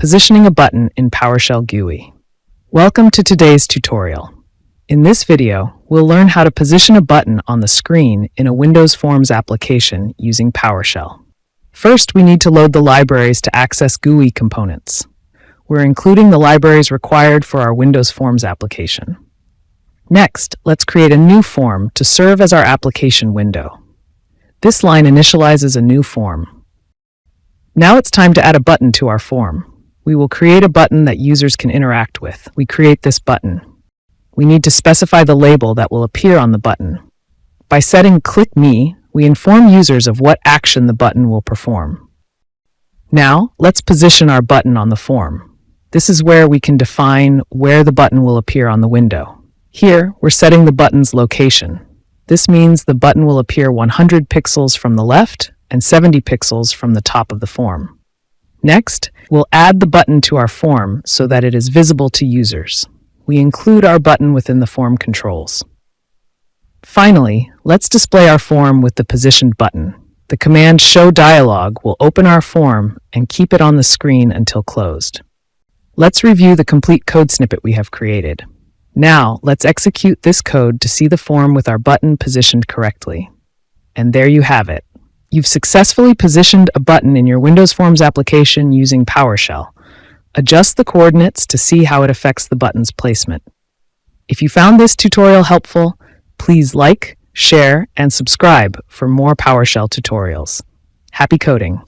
Positioning a button in PowerShell GUI. Welcome to today's tutorial. In this video, we'll learn how to position a button on the screen in a Windows Forms application using PowerShell. First, we need to load the libraries to access GUI components. We're including the libraries required for our Windows Forms application. Next, let's create a new form to serve as our application window. This line initializes a new form. Now it's time to add a button to our form. We will create a button that users can interact with. We create this button. We need to specify the label that will appear on the button. By setting Click Me, we inform users of what action the button will perform. Now, let's position our button on the form. This is where we can define where the button will appear on the window. Here, we're setting the button's location. This means the button will appear 100 pixels from the left and 70 pixels from the top of the form. Next, we'll add the button to our form so that it is visible to users. We include our button within the form controls. Finally, let's display our form with the positioned button. The command Show Dialog will open our form and keep it on the screen until closed. Let's review the complete code snippet we have created. Now, let's execute this code to see the form with our button positioned correctly. And there you have it. You've successfully positioned a button in your Windows Forms application using PowerShell. Adjust the coordinates to see how it affects the button's placement. If you found this tutorial helpful, please like, share, and subscribe for more PowerShell tutorials. Happy coding!